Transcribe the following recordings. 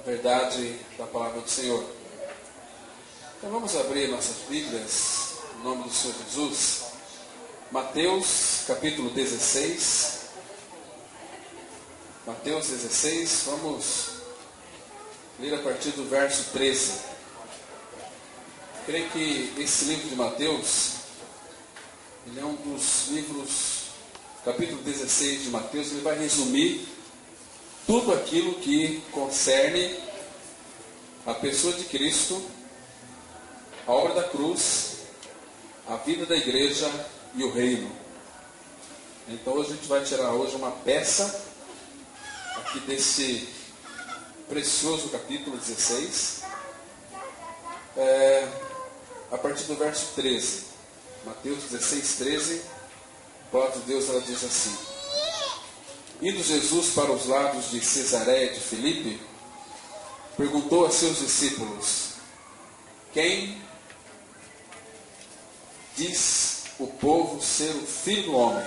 verdade da palavra do Senhor. Então vamos abrir nossas Bíblias, em nome do Senhor Jesus. Mateus, capítulo 16. Mateus 16, vamos ler a partir do verso 13. Creio que esse livro de Mateus, ele é um dos livros, capítulo 16 de Mateus, ele vai resumir tudo aquilo que concerne a pessoa de Cristo, a obra da cruz, a vida da igreja e o reino. Então hoje a gente vai tirar hoje uma peça aqui desse precioso capítulo 16, a partir do verso 13. Mateus 16, 13, a palavra de Deus ela diz assim: Indo Jesus para os lados de Cesareia de Filipe, perguntou a seus discípulos: Quem diz o povo ser o Filho do Homem?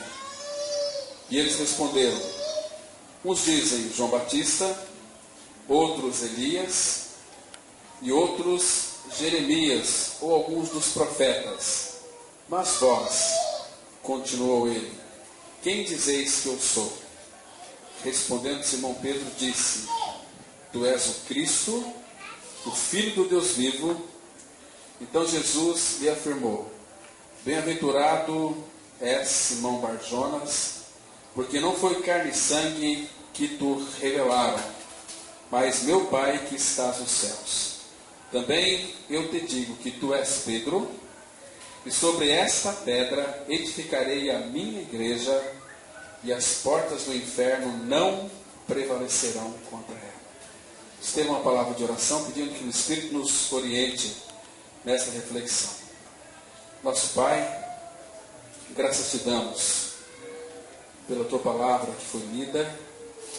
E eles responderam: uns dizem João Batista, outros Elias, e outros Jeremias, ou alguns dos profetas. Mas vós, continuou ele, quem dizeis que eu sou? Respondendo Simão Pedro disse: Tu és o Cristo, o Filho do Deus vivo. Então Jesus lhe afirmou: Bem-aventurado és Simão Barjonas, porque não foi carne e sangue que tu revelaram, mas meu Pai que estás nos céus. Também eu te digo que tu és Pedro, e sobre esta pedra edificarei a minha igreja, e as portas do inferno não prevalecerão contra ela. Vamos ter uma palavra de oração, pedindo que o Espírito nos oriente nessa reflexão. Nosso Pai, graças te damos pela tua palavra que foi lida,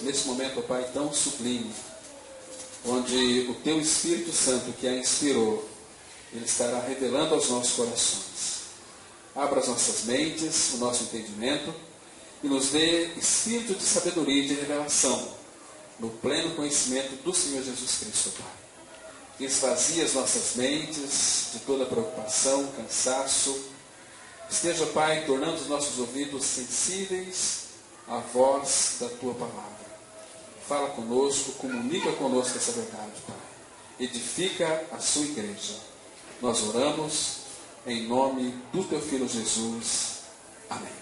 nesse momento, ó Pai, tão sublime, onde o teu Espírito Santo que a inspirou, ele estará revelando aos nossos corações. Abra as nossas mentes, o nosso entendimento, e nos dê espírito de sabedoria e de revelação, no pleno conhecimento do Senhor Jesus Cristo, Pai. Esvazie as nossas mentes de toda preocupação, cansaço. Esteja, Pai, tornando os nossos ouvidos sensíveis à voz da tua palavra. Fala conosco, comunica conosco essa verdade, Pai. Edifica a sua igreja. Nós oramos em nome do teu Filho Jesus. Amém.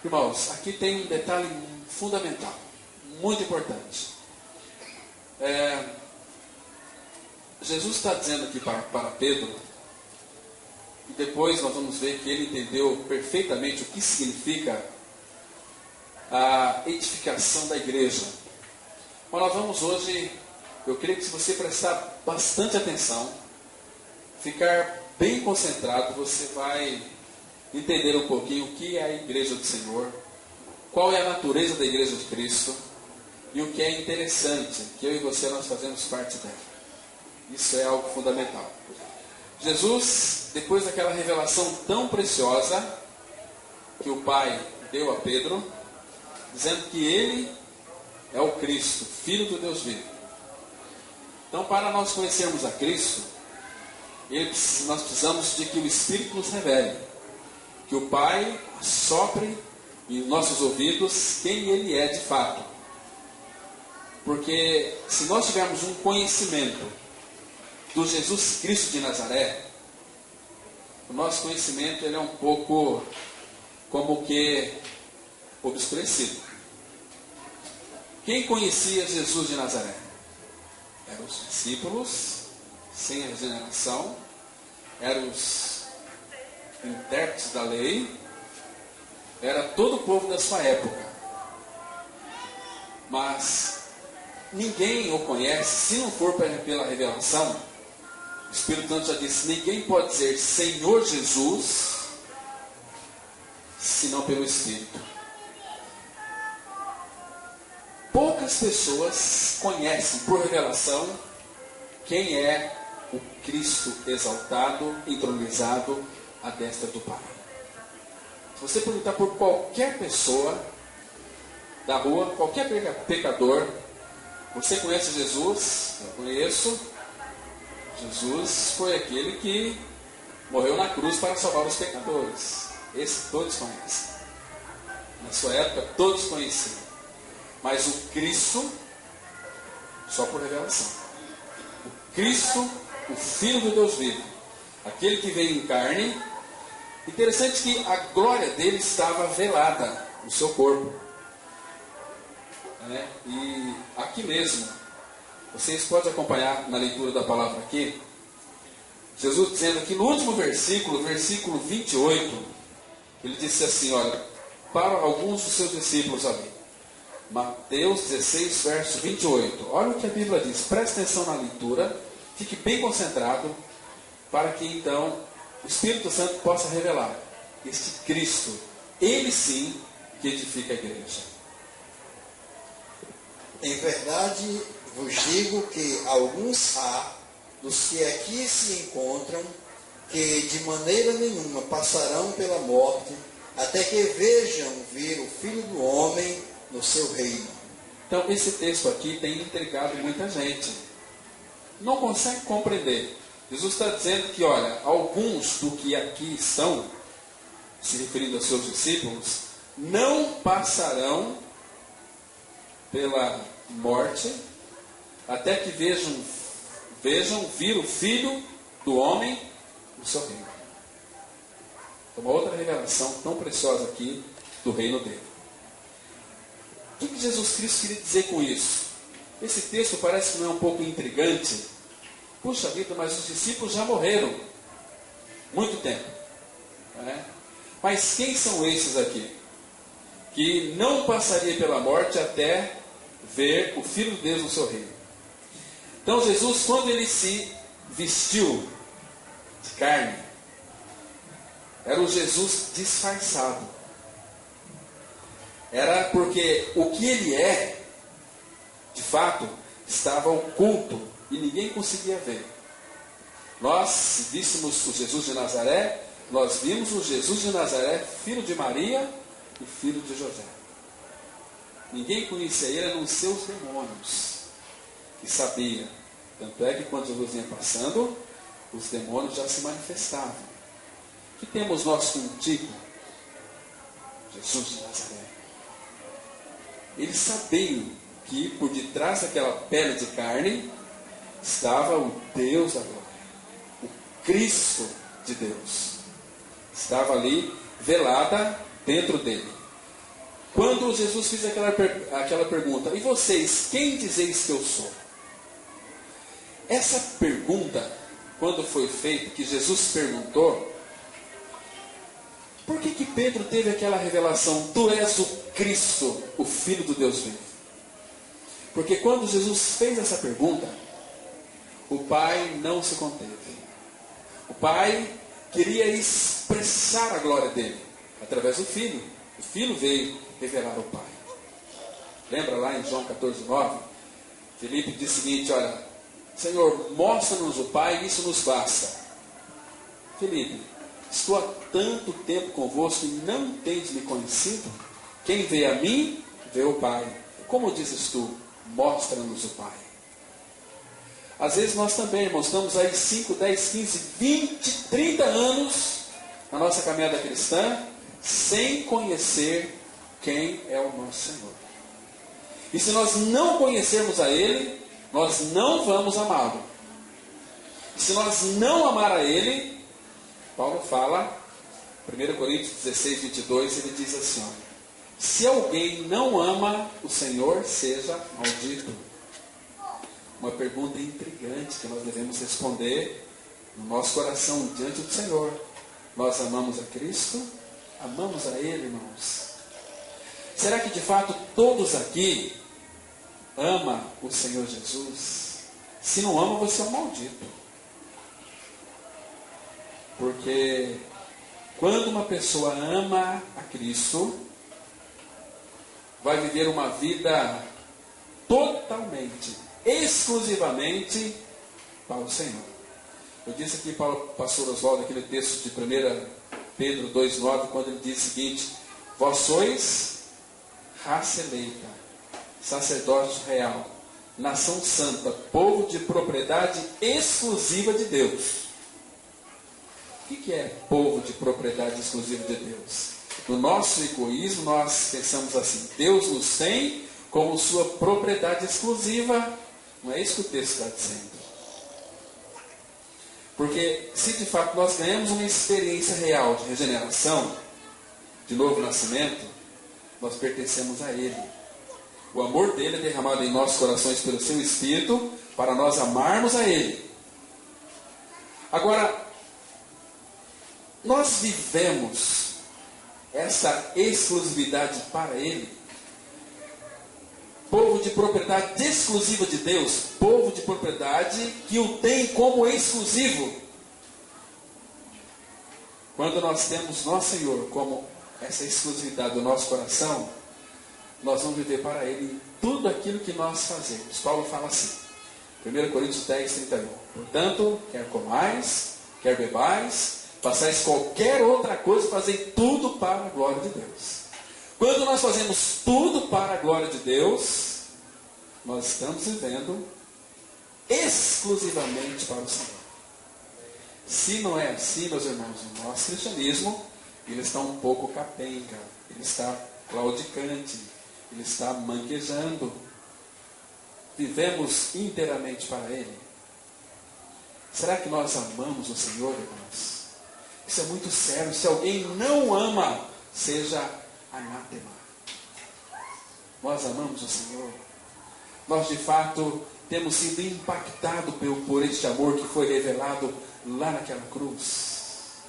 Irmãos, aqui tem um detalhe fundamental, muito importante. Jesus está dizendo aqui para Pedro, e depois nós vamos ver que ele entendeu perfeitamente o que significa a edificação da igreja. Mas nós vamos hoje, eu queria que se você prestar bastante atenção, ficar bem concentrado, você vai entender um pouquinho o que é a igreja do Senhor, qual é a natureza da igreja de Cristo, e o que é interessante, que eu e você nós fazemos parte dela. Isso é algo fundamental. Jesus, depois daquela revelação tão preciosa que o Pai deu a Pedro, dizendo que ele é o Cristo, Filho do Deus vivo. Então, para nós conhecermos a Cristo, nós precisamos de que o Espírito nos revele, que o Pai sopre em nossos ouvidos quem Ele é de fato. Porque se nós tivermos um conhecimento do Jesus Cristo de Nazaré, o nosso conhecimento ele é um pouco como que obscurecido. Quem conhecia Jesus de Nazaré? Eram os discípulos, sem regeneração, eram os intérpretes da lei, era todo o povo da sua época. Mas ninguém o conhece, se não for pela revelação. O Espírito Santo já disse: ninguém pode dizer Senhor Jesus, senão pelo Espírito. Poucas pessoas conhecem por revelação quem é o Cristo exaltado, entronizado à destra do Pai. Se você perguntar por qualquer pessoa da rua, qualquer pecador, Você conhece Jesus? Eu conheço. Jesus foi aquele que morreu na cruz para salvar os pecadores. Esse todos conhecem. Na sua época todos conheciam. Mas o Cristo, só por revelação. O Cristo, o Filho do Deus vivo, aquele que veio em carne. Interessante que a glória dele estava velada no seu corpo. E aqui mesmo, vocês podem acompanhar na leitura da palavra aqui, Jesus dizendo aqui no último versículo, versículo 28, ele disse assim, olha, para alguns dos seus discípulos ali, Mateus 16, verso 28, olha o que a Bíblia diz, preste atenção na leitura, fique bem concentrado, para que então o Espírito Santo possa revelar este Cristo, ele sim que edifica a igreja. Em verdade vos digo que alguns há dos que aqui se encontram que de maneira nenhuma passarão pela morte até que vejam vir o Filho do Homem no seu reino. Então esse texto aqui tem intrigado muita gente. Não consegue compreender. Jesus está dizendo que, olha, alguns do que aqui estão, se referindo aos seus discípulos, não passarão pela morte, até que vejam vir o Filho do Homem no seu reino. Uma outra revelação tão preciosa aqui do reino dele. O que Jesus Cristo queria dizer com isso? Esse texto parece que não é um pouco intrigante. Puxa vida, mas os discípulos já morreram. Muito tempo. Mas quem são esses aqui? Que não passaria pela morte até ver o Filho de Deus no seu reino. Então Jesus, quando ele se vestiu de carne, era o Jesus disfarçado. Era porque o que ele é, de fato, estava oculto e ninguém conseguia ver. Nós, se víssemos o Jesus de Nazaré, nós vimos o Jesus de Nazaré, filho de Maria e filho de José. Ninguém conhecia ele, a não ser os demônios, que sabia. Tanto é que quando Jesus vinha passando, os demônios já se manifestavam. O que temos nós contigo, Jesus de Nazaré? Eles sabiam que por detrás daquela pele de carne estava o Deus da glória, o Cristo de Deus. Estava ali velada dentro dele. Quando Jesus fez aquela pergunta, e vocês, quem dizeis que eu sou? Essa pergunta, quando foi feita, que Jesus perguntou, por que Pedro teve aquela revelação, tu és o Cristo, o Filho do Deus vivo? Porque quando Jesus fez essa pergunta, o Pai não se conteve. O Pai queria expressar a glória dele, através do Filho. O Filho veio revelar ao Pai. Lembra lá em João 14:9? Filipe disse o seguinte, olha, Senhor, mostra-nos o Pai e isso nos basta. Filipe, estou há tanto tempo convosco e não tens me conhecido? Quem vê a mim, vê o Pai. Como dizes tu, mostra-nos o Pai. Às vezes nós também, irmãos, estamos aí 5, 10, 15, 20, 30 anos na nossa caminhada cristã, sem conhecer quem é o nosso Senhor. E se nós não conhecermos a Ele, nós não vamos amá-lo. E se nós não amar a Ele, Paulo fala, 1 Coríntios 16, 22, ele diz assim, ó, se alguém não ama o Senhor, seja maldito. Uma pergunta intrigante que nós devemos responder no nosso coração diante do Senhor. Nós amamos a Cristo? Amamos a Ele, irmãos? Será que de fato todos aqui amam o Senhor Jesus? Se não ama, você é um maldito. Porque quando uma pessoa ama a Cristo, vai viver uma vida totalmente, exclusivamente para o Senhor. Eu disse aqui para o pastor Oswaldo, aquele texto de 1 Pedro 2,9, quando ele diz o seguinte, vós sois raça eleita, sacerdócio real, nação santa, povo de propriedade exclusiva de Deus. O que é povo de propriedade exclusiva de Deus? No nosso egoísmo, nós pensamos assim: Deus nos tem como sua propriedade exclusiva. Não é isso que o texto está dizendo. Porque se de fato nós ganhamos uma experiência real de regeneração, de novo nascimento, nós pertencemos a Ele. O amor dele é derramado em nossos corações pelo seu Espírito, para nós amarmos a Ele. Agora, nós vivemos essa exclusividade para Ele. Povo de propriedade exclusiva de Deus, povo de propriedade que o tem como exclusivo. Quando nós temos nosso Senhor como essa exclusividade do nosso coração, nós vamos viver para Ele em tudo aquilo que nós fazemos. Paulo fala assim, 1 Coríntios 10, 31. Portanto, quer comais, quer bebais, façais qualquer outra coisa, fazei tudo para a glória de Deus. Quando nós fazemos tudo para a glória de Deus, nós estamos vivendo exclusivamente para o Senhor. Se não é assim, meus irmãos, o nosso cristianismo, ele está um pouco capenga, ele está claudicante, ele está manquejando. Vivemos inteiramente para Ele. Será que nós amamos o Senhor, irmãos? Isso é muito sério. Se alguém não ama, seja anátema. Nós amamos o Senhor. Nós de fato temos sido impactados por este amor que foi revelado lá naquela cruz.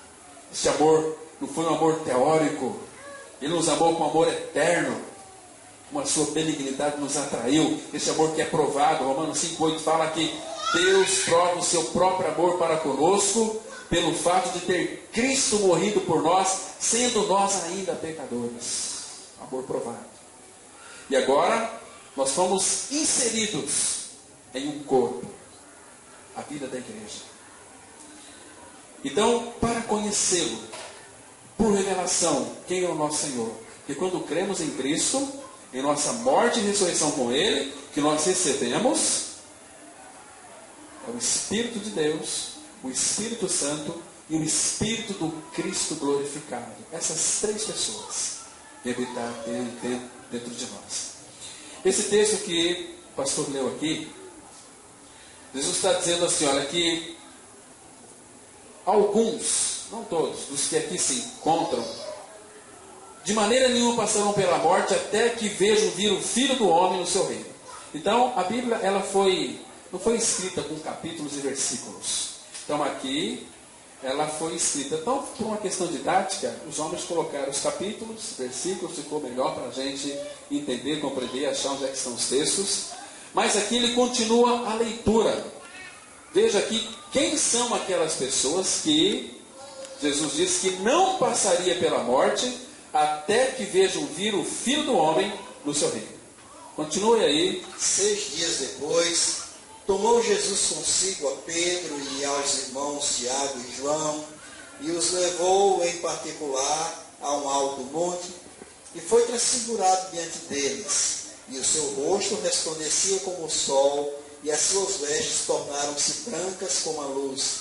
Este amor não foi um amor teórico. Ele nos amou com amor eterno. Uma sua benignidade nos atraiu. Esse amor que é provado. Romanos 5,8 fala que Deus prova o seu próprio amor para conosco pelo fato de ter Cristo morrido por nós, sendo nós ainda pecadores. Amor provado. E agora, nós fomos inseridos em um corpo, a vida da igreja. Então, para conhecê-lo, por revelação, quem é o nosso Senhor? Porque quando cremos em Cristo, em nossa morte e ressurreição com Ele, que nós recebemos, é o Espírito de Deus, o Espírito Santo e o Espírito do Cristo glorificado. Essas três pessoas devem habitar dentro de nós. Esse texto que o pastor leu aqui, Jesus está dizendo assim, olha, que alguns, não todos, dos que aqui se encontram, de maneira nenhuma passarão pela morte até que vejam vir o Filho do Homem no seu reino. Então, a Bíblia ela não foi escrita com capítulos e versículos. Então, aqui, ela foi escrita. Então, por uma questão didática, os homens colocaram os capítulos, versículos, ficou melhor para a gente entender, compreender, achar onde é que estão os textos. Mas aqui ele continua a leitura. Veja aqui quem são aquelas pessoas que Jesus disse que não passaria pela morte até que vejam vir o Filho do Homem no seu reino. Continue aí. 6 dias depois, tomou Jesus consigo a Pedro e aos irmãos Tiago e João, e os levou em particular a um alto monte, e foi transfigurado diante deles. E o seu rosto resplandecia como o sol, e as suas vestes tornaram-se brancas como a luz.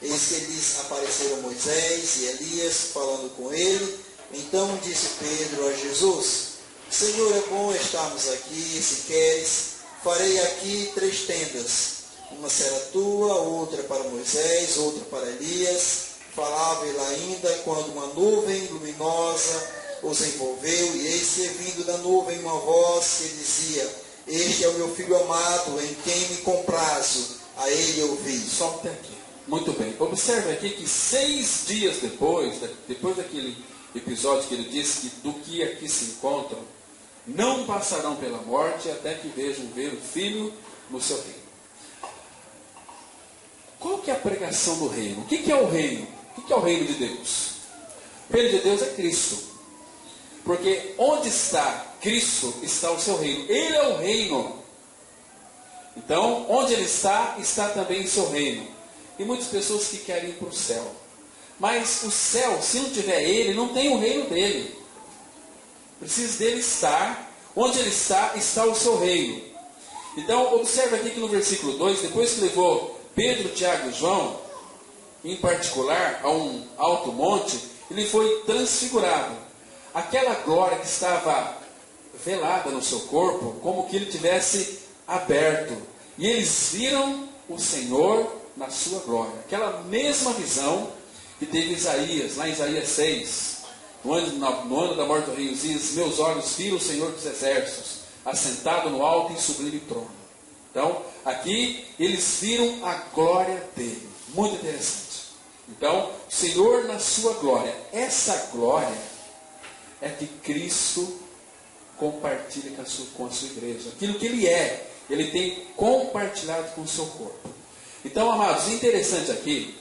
Eis que lhes apareceram Moisés e Elias, falando com ele. Então disse Pedro a Jesus: Senhor, é bom estarmos aqui, se queres, farei aqui 3 tendas. Uma será tua, outra para Moisés, outra para Elias. Falava ele ainda, quando uma nuvem luminosa os envolveu, e eis que, vindo da nuvem, uma voz que dizia: Este é o meu Filho amado, em quem me comprazo, a ele ouvi. Só até aqui. Muito bem. Observe aqui que 6 dias depois daquele episódio que ele disse que do que aqui se encontram, não passarão pela morte até que vejam ver o Filho no seu reino. Qual que é a pregação do reino? O que é o reino? O que é o reino de Deus? O reino de Deus é Cristo. Porque onde está Cristo, está o seu reino. Ele é o reino. Então, onde ele está, está também o seu reino. E muitas pessoas que querem ir para o céu. Mas o céu, se não tiver ele, não tem o reino dele. Precisa dele estar. Onde ele está, está o seu reino. Então, observe aqui que no versículo 2, depois que levou Pedro, Tiago e João, em particular, a um alto monte, ele foi transfigurado. Aquela glória que estava velada no seu corpo, como que ele tivesse aberto. E eles viram o Senhor na sua glória. Aquela mesma visão que teve Isaías, lá em Isaías 6, no ano da morte do rei Uzias: meus olhos viram o Senhor dos exércitos, assentado no alto e sublime trono. Então, aqui eles viram a glória dele. Muito interessante. Então, o Senhor na sua glória. Essa glória é que Cristo compartilha com a sua igreja. Aquilo que ele é, ele tem compartilhado com o seu corpo. Então, amados, interessante aqui,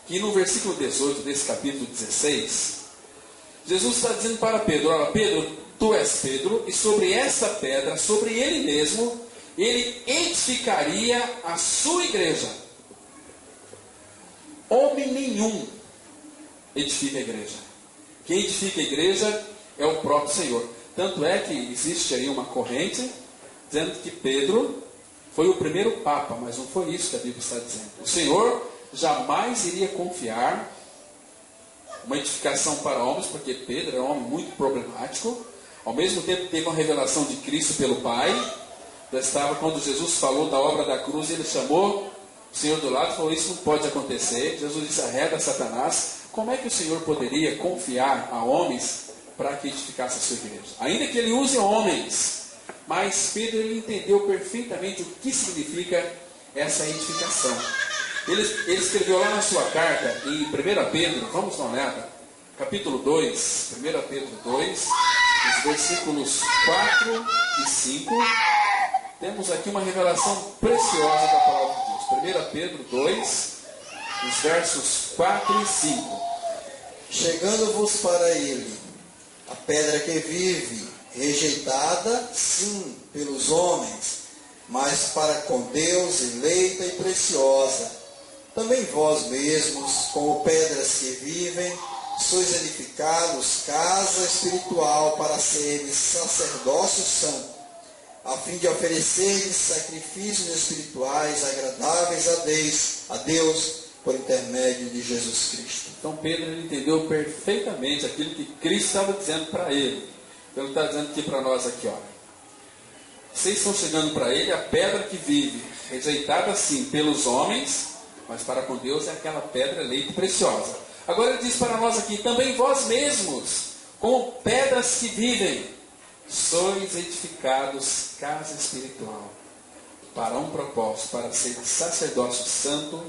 que no versículo 18 desse capítulo 16, Jesus está dizendo para Pedro: olha, Pedro, tu és Pedro, e sobre essa pedra, sobre ele mesmo, ele edificaria a sua igreja. Homem nenhum edifica a igreja. Quem edifica a igreja é o próprio Senhor. Tanto é que existe aí uma corrente dizendo que Pedro foi o primeiro Papa, mas não foi isso que a Bíblia está dizendo. O Senhor jamais iria confiar uma edificação para homens, porque Pedro é um homem muito problemático. Ao mesmo tempo teve uma revelação de Cristo pelo Pai. Já estava quando Jesus falou da obra da cruz, ele chamou o Senhor do lado e falou: isso não pode acontecer. Jesus disse: arreda Satanás. Como é que o Senhor poderia confiar a homens para que edificasse a sua igreja? Ainda que ele use homens, mas Pedro ele entendeu perfeitamente o que significa essa edificação. Ele escreveu lá na sua carta, em 1 Pedro, vamos dar uma olhada, capítulo 2, 1 Pedro 2, os versículos 4 e 5, temos aqui uma revelação preciosa da palavra de Deus. 1 Pedro 2, os versos 4 e 5. Chegando-vos para ele, a pedra que vive, rejeitada, sim, pelos homens, mas para com Deus eleita e preciosa. Também vós mesmos, como pedras que vivem, sois edificados casa espiritual para seres sacerdócio santo, a fim de ofereceres sacrifícios espirituais agradáveis a Deus por intermédio de Jesus Cristo. Então Pedro ele entendeu perfeitamente aquilo que Cristo estava dizendo para ele. Ele está dizendo aqui para nós aqui, olha, vocês estão chegando para ele a pedra que vive, rejeitada sim pelos homens, mas para com Deus é aquela pedra eleita e preciosa. Agora ele diz para nós aqui: também vós mesmos, como pedras que vivem, sois edificados casa espiritual, para um propósito, para ser sacerdócio santo,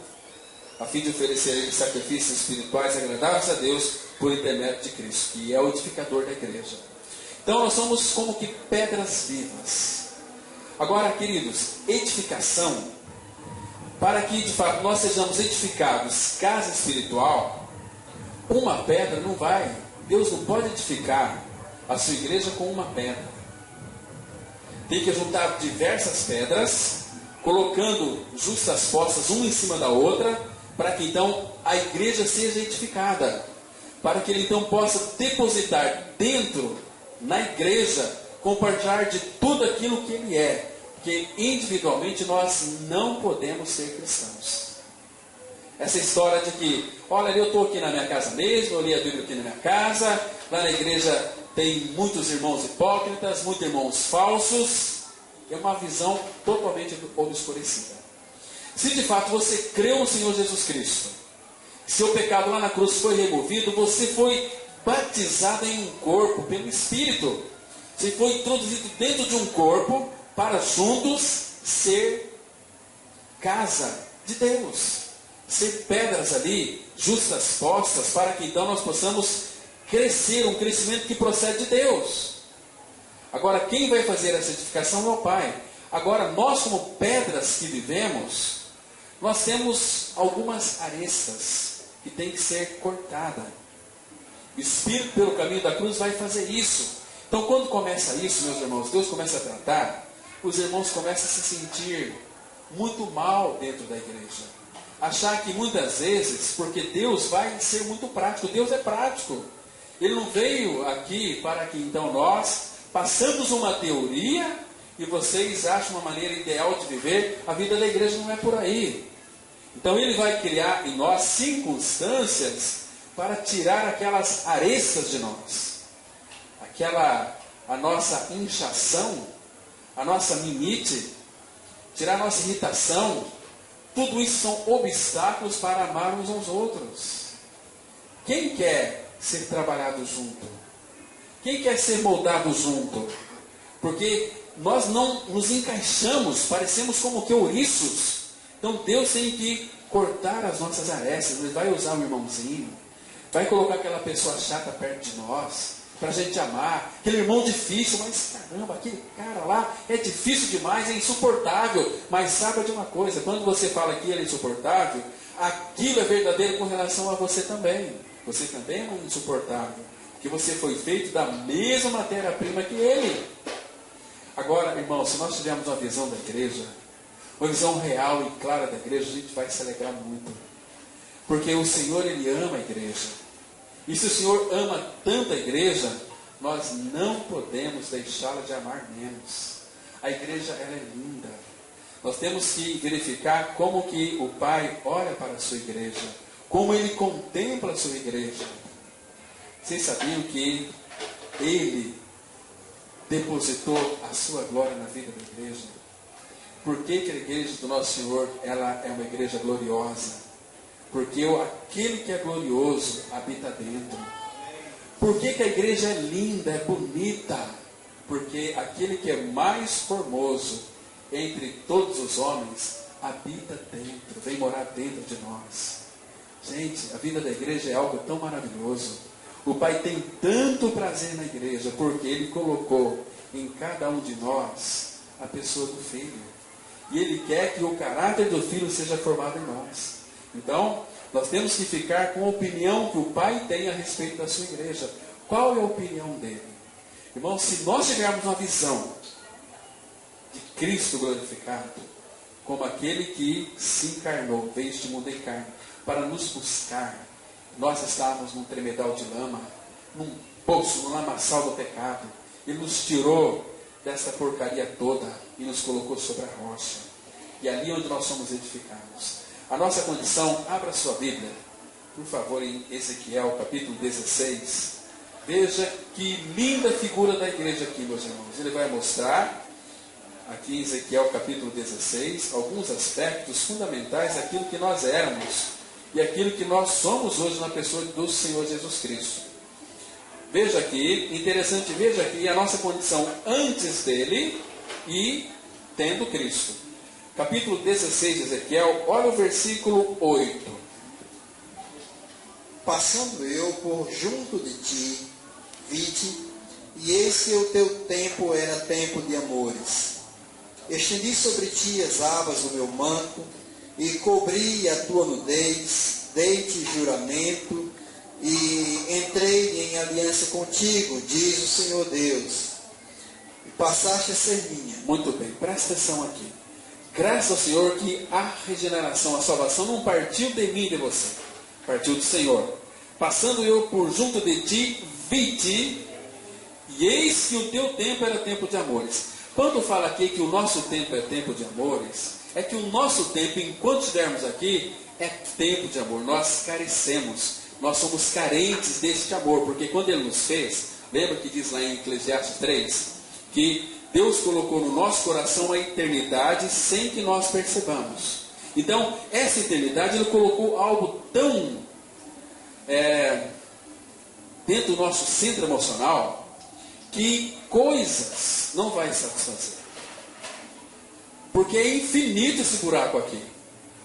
a fim de oferecer sacrifícios espirituais agradáveis a Deus por intermédio de Cristo, que é o edificador da igreja. Então nós somos como que pedras vivas. Agora, queridos, edificação, para que de fato nós sejamos edificados casa espiritual, uma pedra não vai, Deus não pode edificar a sua igreja com uma pedra. Tem que juntar diversas pedras, colocando justas postas uma em cima da outra, para que então a igreja seja edificada, para que ele então possa depositar dentro, na igreja, compartilhar de tudo aquilo que ele é, porque individualmente nós não podemos ser cristãos. Essa história de que, olha, eu estou aqui na minha casa mesmo, eu li a Bíblia aqui na minha casa, lá na igreja tem muitos irmãos hipócritas, muitos irmãos falsos, é uma visão totalmente obscurecida. Se de fato você creu no Senhor Jesus Cristo, seu pecado lá na cruz foi removido, você foi batizado em um corpo pelo Espírito, você foi introduzido dentro de um corpo para juntos ser casa de Deus, ser pedras ali, justas postas, para que então nós possamos crescer, um crescimento que procede de Deus. Agora, quem vai fazer essa edificação é o Pai. Agora, nós como pedras que vivemos, nós temos algumas arestas que tem que ser cortada. O Espírito, pelo caminho da cruz, vai fazer isso. Então, quando começa isso, meus irmãos, Deus começa a tratar, os irmãos começam a se sentir muito mal dentro da igreja. Achar que muitas vezes, porque Deus vai ser muito prático, Deus é prático. Ele não veio aqui para que então nós passamos uma teoria e vocês acham uma maneira ideal de viver, a vida da igreja não é por aí. Então ele vai criar em nós circunstâncias para tirar aquelas arestas de nós, a nossa inchação, a nossa minite, tirar a nossa irritação. Tudo isso são obstáculos para amar uns aos outros. Quem quer ser trabalhado junto? Quem quer ser moldado junto? Porque nós não nos encaixamos, parecemos como que ouriços. Então Deus tem que cortar as nossas arestas. Ele vai usar um irmãozinho, vai colocar aquela pessoa chata perto de nós, para a gente amar, aquele irmão difícil, mas caramba, aquele cara lá é difícil demais, é insuportável. Mas saiba de uma coisa, quando você fala que ele é insuportável, aquilo é verdadeiro com relação a você também. Você também é um insuportável, porque você foi feito da mesma matéria-prima que ele. Agora, irmão, se nós tivermos uma visão da igreja, uma visão real e clara da igreja, a gente vai se alegrar muito, porque o Senhor, Ele ama a igreja. E se o Senhor ama tanto a igreja, nós não podemos deixá-la de amar menos. A igreja, ela é linda. Nós temos que verificar como que o Pai olha para a sua igreja, como Ele contempla a sua igreja. Vocês sabiam que Ele depositou a sua glória na vida da igreja? Por que que a igreja do nosso Senhor, ela é uma igreja gloriosa? Porque aquele que é glorioso habita dentro. Por que que a igreja é linda, é bonita? Porque aquele que é mais formoso entre todos os homens habita dentro, vem morar dentro de nós. Gente, a vida da igreja é algo tão maravilhoso. O Pai tem tanto prazer na igreja, porque Ele colocou em cada um de nós a pessoa do Filho. E Ele quer que o caráter do Filho seja formado em nós. Então, nós temos que ficar com a opinião que o Pai tem a respeito da sua igreja. Qual é a opinião dele? Irmão, se nós tivermos uma visão de Cristo glorificado, como aquele que se encarnou, veio este mundo em carne, para nos buscar. Nós estávamos num tremedal de lama, num poço, num lamaçal do pecado. Ele nos tirou dessa porcaria toda e nos colocou sobre a rocha. E ali onde nós somos edificados. A nossa condição, abra sua Bíblia, por favor, em Ezequiel, capítulo 16. Veja que linda figura da igreja aqui, meus irmãos. Ele vai mostrar, aqui em Ezequiel, capítulo 16, alguns aspectos fundamentais daquilo que nós éramos e aquilo que nós somos hoje na pessoa do Senhor Jesus Cristo. Veja aqui, interessante, veja aqui a nossa condição antes dele e tendo Cristo. Capítulo 16 de Ezequiel, olha o versículo 8. Passando eu por junto de ti, vi-te, e eis que o teu tempo era tempo de amores. Estendi sobre ti as abas do meu manto, e cobri a tua nudez, dei-te juramento, e entrei em aliança contigo, diz o Senhor Deus, e passaste a ser minha. Muito bem, presta atenção aqui. Graças ao Senhor que a regeneração, a salvação não partiu de mim e de você, partiu do Senhor. Passando eu por junto de ti, vi-te, e eis que o teu tempo era tempo de amores. Quando fala aqui que o nosso tempo é tempo de amores, é que o nosso tempo, enquanto estivermos aqui, é tempo de amor. Nós carecemos, nós somos carentes deste amor, porque quando Ele nos fez, lembra que diz lá em Eclesiastes 3, que Deus colocou no nosso coração a eternidade sem que nós percebamos. Então, essa eternidade, Ele colocou algo tão dentro do nosso centro emocional, que coisas não vai satisfazer. Porque é infinito esse buraco aqui.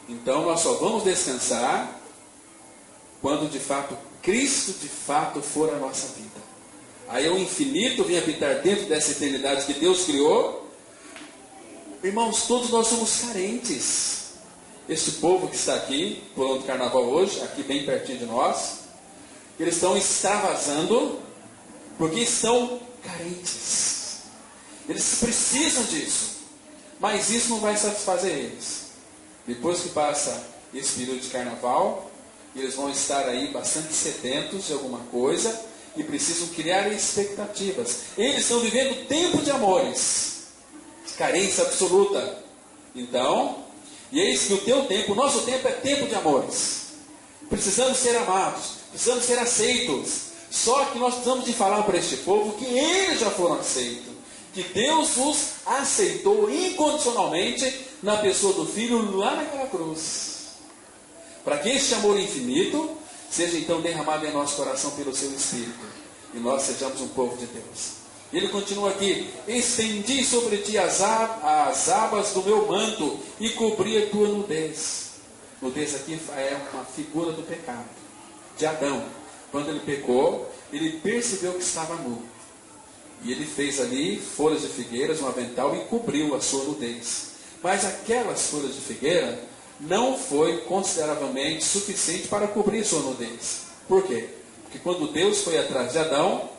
Então, nós só vamos descansar quando de fato Cristo de fato for a nossa vida. Aí o infinito vem habitar dentro dessa eternidade que Deus criou. Irmãos, todos nós somos carentes. Este povo que está aqui, pulando carnaval hoje, aqui bem pertinho de nós, eles estão extravasando porque estão carentes. Eles precisam disso. Mas isso não vai satisfazer eles. Depois que passa esse período de carnaval, eles vão estar aí bastante sedentos de alguma coisa e precisam criar expectativas. Eles estão vivendo tempo de amores. carência absoluta. Então, e eis que o teu tempo, o nosso tempo é tempo de amores. Precisamos ser amados, precisamos ser aceitos. Só que nós precisamos de falar para este povo que eles já foram aceitos, que Deus os aceitou incondicionalmente na pessoa do Filho lá naquela cruz, para que este amor infinito seja então derramado em nosso coração pelo seu Espírito, e nós sejamos um povo de Deus. Ele continua aqui: estendi sobre ti as abas do meu manto e cobri a tua nudez. Nudez aqui é uma figura do pecado de Adão. Quando ele pecou, ele percebeu que estava nu. E ele fez ali folhas de figueiras, um avental, e cobriu a sua nudez. Mas aquelas folhas de figueira não foi consideravelmente suficiente para cobrir sua nudez. Por quê? Porque quando Deus foi atrás de Adão,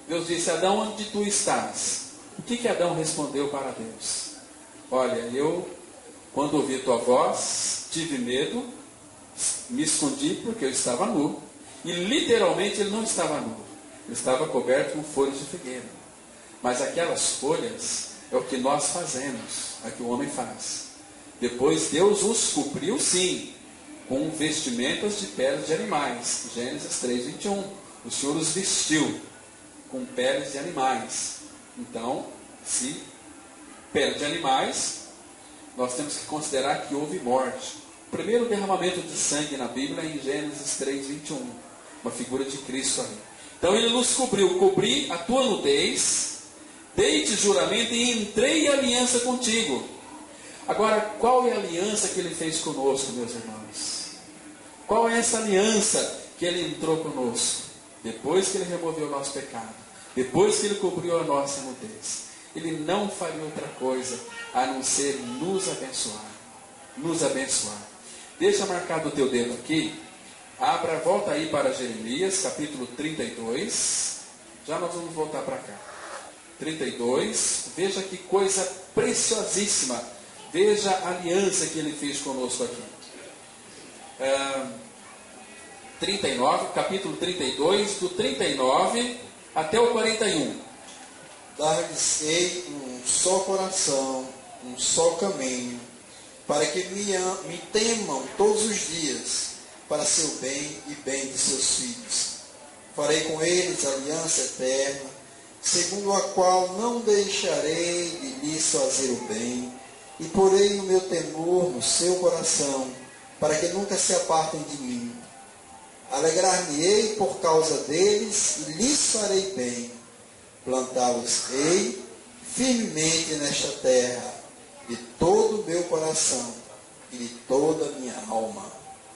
Deus disse: Adão, onde tu estás? O que Adão respondeu para Deus? Olha, eu, quando ouvi tua voz, tive medo, me escondi porque eu estava nu. E literalmente ele não estava nu, ele estava coberto com folhas de figueira. Mas aquelas folhas é o que nós fazemos, é o que o homem faz. Depois Deus os cobriu sim, com vestimentas de peles de animais. Gênesis 3:21. O Senhor os vestiu com peles de animais. Então, se pele de animais, nós temos que considerar que houve morte. O primeiro derramamento de sangue na Bíblia é em Gênesis 3:21. Uma figura de Cristo ali. Então ele nos cobriu: cobri a tua nudez, dei-te juramento e entrei em aliança contigo. Agora, qual é a aliança que ele fez conosco, meus irmãos? Qual é essa aliança que ele entrou conosco? Depois que ele removeu o nosso pecado, depois que ele cobriu a nossa nudez, ele não faria outra coisa a não ser nos abençoar. Nos abençoar. Deixa marcado o teu dedo aqui. Volta aí para Jeremias, capítulo 32. Já nós vamos voltar para cá. 32. Veja que coisa preciosíssima. Veja a aliança que ele fez conosco aqui. 39, capítulo 32, do 39 até o 41. Dar-lhes-ei um só coração, um só caminho, para que me temam todos os dias, para seu bem e bem de seus filhos. Farei com eles aliança eterna, segundo a qual não deixarei de lhes fazer o bem, e porei o meu temor no seu coração, para que nunca se apartem de mim. Alegrar-me-ei por causa deles, e lhes farei bem. Plantá-los-ei firmemente nesta terra, de todo o meu coração e de toda a minha alma.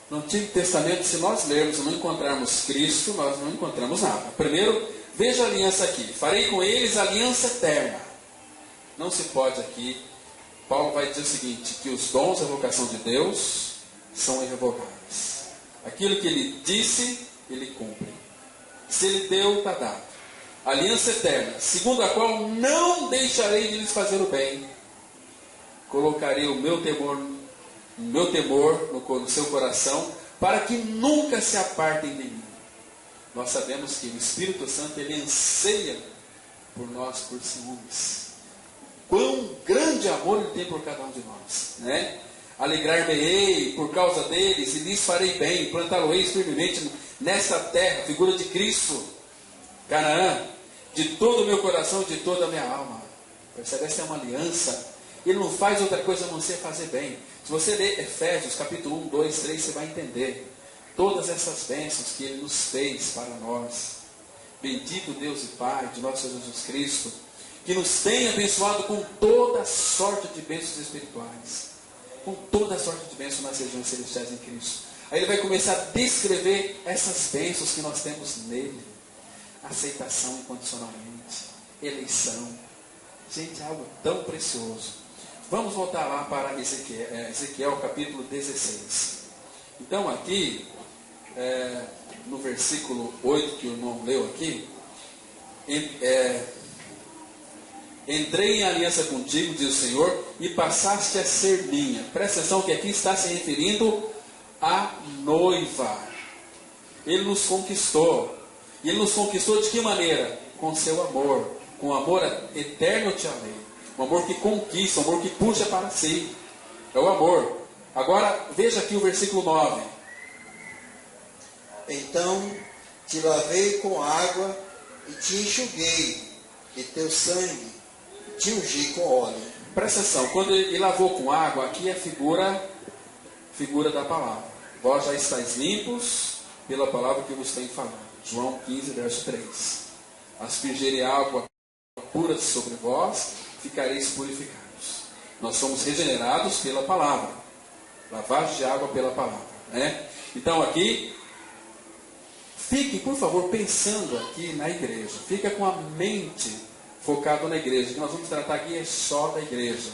No Antigo Testamento, se nós lermos e não encontrarmos Cristo, nós não encontramos nada. Primeiro, veja a aliança aqui. Farei com eles aliança eterna. Não se pode aqui. Paulo vai dizer o seguinte, que os dons da vocação de Deus são irrevogáveis. Aquilo que ele disse, ele cumpre. Se ele deu, está dado. Aliança eterna, segundo a qual não deixarei de lhes fazer o bem. Colocarei o meu temor no seu coração, para que nunca se apartem de mim. Nós sabemos que o Espírito Santo, ele anseia por nós, por ciúmes. Quão grande amor ele tem por cada um de nós, né? Alegrar-me-ei por causa deles, e lhes farei bem, plantá-lo-eis firmemente nesta terra, figura de Cristo, Canaã, de todo o meu coração e de toda a minha alma. Percebe? Essa é uma aliança. Ele não faz outra coisa a não ser fazer bem. Se você ler Efésios, capítulo 1, 2, 3, você vai entender todas essas bênçãos que ele nos fez para nós. Bendito Deus e Pai de nosso Senhor Jesus Cristo, que nos tem abençoado com toda sorte de bênçãos espirituais. Com toda sorte de bênçãos nas regiões celestiais em Cristo. Aí ele vai começar a descrever essas bênçãos que nós temos nele. Aceitação incondicionalmente, eleição. Gente, é algo tão precioso. Vamos voltar lá para Ezequiel capítulo 16. Então aqui, no versículo 8 que o irmão leu aqui, entrei em aliança contigo, diz o Senhor, e passaste a ser minha. Presta atenção que aqui está se referindo à noiva. Ele nos conquistou. E ele nos conquistou de que maneira? Com seu amor. Com amor eterno eu te amei. um amor que conquista, um amor que puxa para si. É o amor. Agora, veja aqui o versículo 9. Então te lavei com água e te enxuguei de teu sangue, e te ungi com óleo. Presta atenção, quando ele lavou com água, aqui é figura da palavra. Vós já estáis limpos pela palavra que vos tenho falado. João 15, verso 3. Aspergerei água pura sobre vós, ficareis purificados. Nós somos regenerados pela palavra. Lavagem de água pela palavra. Né? Então aqui, fique, por favor, pensando aqui na igreja. Fica com a mente focada na igreja. O que nós vamos tratar aqui é só da igreja.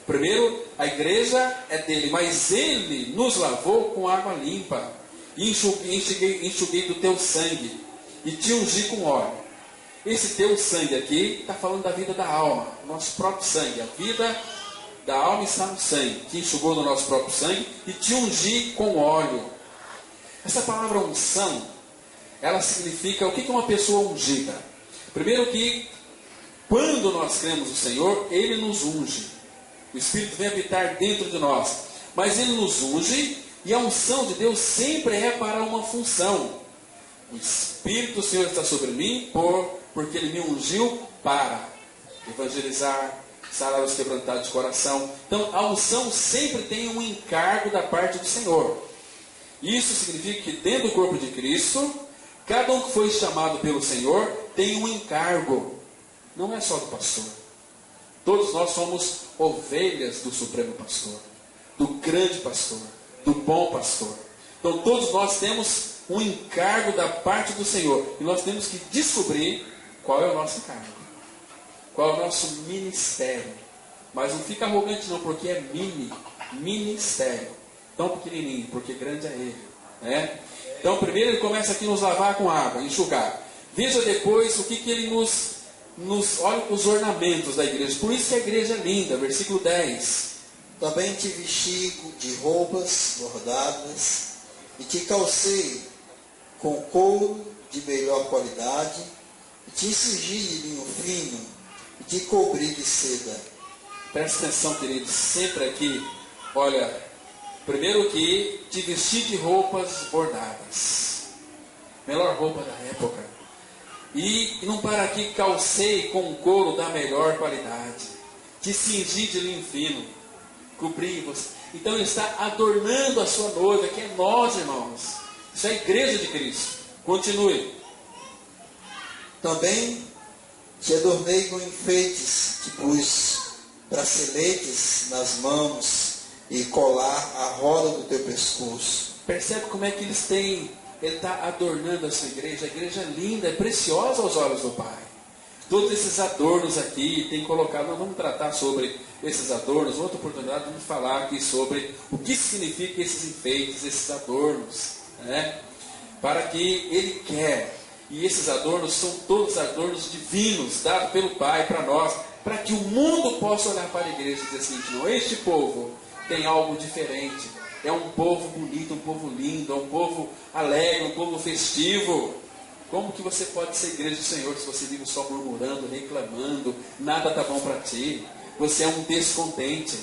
Primeiro, a igreja é dele, mas ele nos lavou com água limpa. E enxuguei do teu sangue. E te ungi com óleo. Esse teu sangue aqui está falando da vida da alma. Nosso próprio sangue. A vida da alma está no sangue. Te enxugou no nosso próprio sangue. E te ungi com óleo. Essa palavra unção, ela significa, o que é uma pessoa ungida? Primeiro que, quando nós cremos no Senhor, Ele nos unge. O Espírito vem habitar dentro de nós. Mas Ele nos unge, e a unção de Deus sempre é para uma função. O Espírito do Senhor está sobre mim, porque Ele me ungiu para evangelizar, sarar os quebrantados de coração. Então, a unção sempre tem um encargo da parte do Senhor. Isso significa que dentro do corpo de Cristo, cada um que foi chamado pelo Senhor tem um encargo. Não é só do pastor. Todos nós somos ovelhas do Supremo Pastor, do grande pastor, do bom pastor. Então todos nós temos um encargo da parte do Senhor. E nós temos que descobrir qual é o nosso encargo. Qual é o nosso ministério. Mas não fica arrogante não, porque é ministério. Tão pequenininho, porque grande é Ele. Né? Então primeiro ele começa aqui a nos lavar com água, enxugar. Veja depois o que Ele olha os ornamentos da igreja. Por isso que a igreja é linda. Versículo 10. Também te vesti de roupas bordadas e te calcei com couro de melhor qualidade e te cingi de linho fino e te cobri de seda. Presta atenção, queridos, sempre aqui, olha, primeiro que te vesti de roupas bordadas, melhor roupa da época. E não para aqui, calcei com couro da melhor qualidade, te cingi de linho fino, cobri você. Então ele está adornando a sua noiva, que é nós, irmãos. Isso é a igreja de Cristo. Continue. Também te adornei com enfeites, te pus braceletes nas mãos e colar à roda do teu pescoço. Percebe como é que eles têm? Ele está adornando a sua igreja. A igreja é linda, é preciosa aos olhos do Pai. Todos esses adornos aqui tem colocado. Nós vamos tratar sobre esses adornos. Outra oportunidade vamos falar aqui sobre o que significa esses enfeites, esses adornos, né? Para que Ele quer. E esses adornos são todos adornos divinos, dados pelo Pai para nós, para que o mundo possa olhar para a igreja e dizer assim: não, este povo tem algo diferente. É um povo bonito, um povo lindo, é um povo alegre, um povo festivo. Como que você pode ser igreja do Senhor se você vive só murmurando, reclamando, nada está bom para ti? Você é um descontente.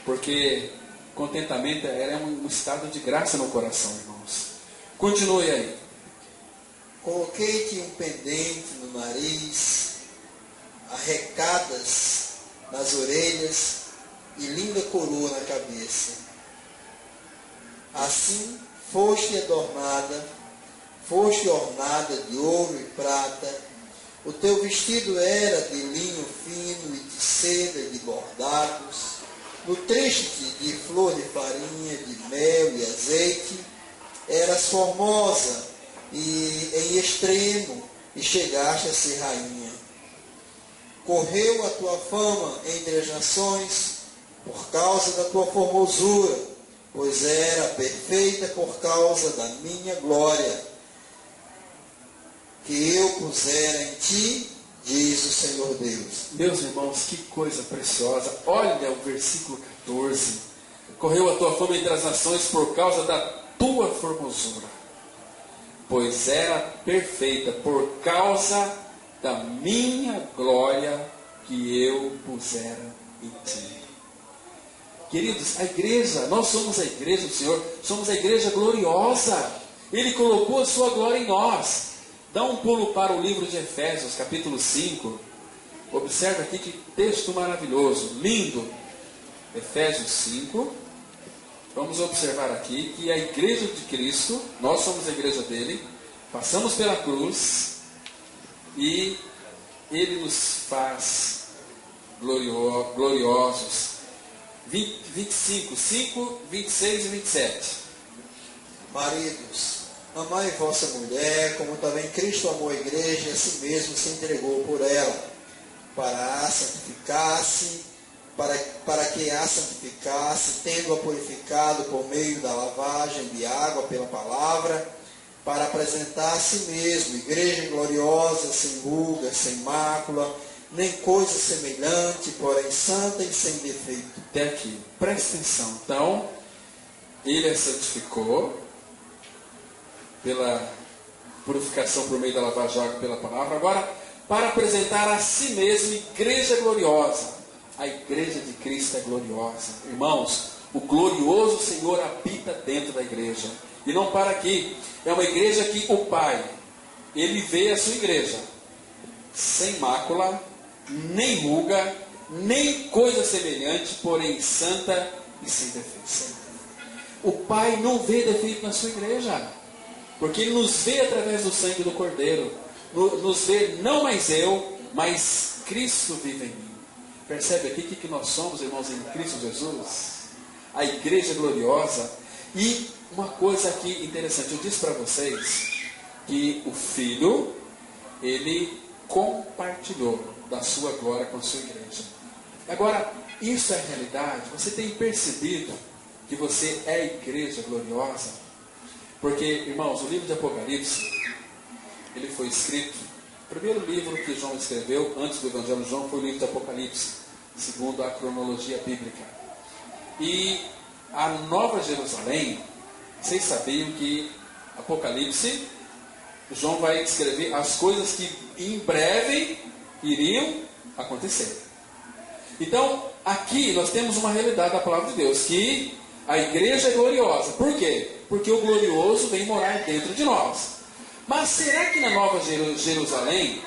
Porque contentamento é um estado de graça no coração, irmãos. Continue aí. Coloquei-te um pendente no nariz, arrecadas nas orelhas e linda coroa na cabeça. Assim foste adornada, foste ornada de ouro e prata. O teu vestido era de linho fino e de seda e de bordados. Nutriste-te de flor de farinha, de mel e azeite. Eras formosa e em extremo, e chegaste a ser rainha. Correu a tua fama entre as nações por causa da tua formosura, pois era perfeita por causa da minha glória, que eu pusera em ti, diz o Senhor Deus. Meus irmãos, que coisa preciosa. Olha o versículo 14. Correu a tua fama entre as nações por causa da tua formosura, pois era perfeita por causa da minha glória que eu pusera em ti. Queridos, a igreja, nós somos a igreja do Senhor, somos a igreja gloriosa. Ele colocou a sua glória em nós. Dá um pulo para o livro de Efésios, capítulo 5. Observe aqui que texto maravilhoso, lindo. Efésios 5. Vamos observar aqui que a igreja de Cristo, nós somos a igreja dele, passamos pela cruz e ele nos faz gloriosos. 25, 5, 26 e 27. Maridos, amai vossa mulher, como também Cristo amou a igreja e a si mesmo se entregou por ela, para a santificar-se, para que a santificasse, tendo-a purificado por meio da lavagem de água pela palavra, para apresentar a si mesmo, igreja gloriosa, sem ruga, sem mácula, nem coisa semelhante, porém santa e sem defeito. Até aqui, presta atenção. Então, ele a santificou pela purificação por meio da lavagem de água pela palavra. Agora, para apresentar a si mesmo, igreja gloriosa. A igreja de Cristo é gloriosa. Irmãos, o glorioso Senhor habita dentro da igreja. E não para aqui. É uma igreja que o Pai, ele vê a sua igreja sem mácula, nem ruga, nem coisa semelhante, porém santa e sem defeito. O Pai não vê defeito na sua igreja, porque Ele nos vê através do sangue do Cordeiro. Nos vê não mais eu, mas Cristo vive em mim. Percebe aqui que nós somos, irmãos, em Cristo Jesus? A igreja gloriosa. E uma coisa aqui interessante, eu disse para vocês que o Filho, ele compartilhou da sua glória com a sua igreja. Agora, isso é realidade? Você tem percebido que você é a igreja gloriosa? Porque, irmãos, o livro de Apocalipse, ele foi escrito, o primeiro livro que João escreveu, antes do Evangelho de João, foi o livro de Apocalipse, segundo a cronologia bíblica. E a Nova Jerusalém, vocês sabiam que Apocalipse, João vai escrever as coisas que em breve iriam acontecer. Então, aqui nós temos uma realidade da palavra de Deus, que a igreja é gloriosa. Por quê? Porque o glorioso vem morar dentro de nós. Mas será que na Nova Jerusalém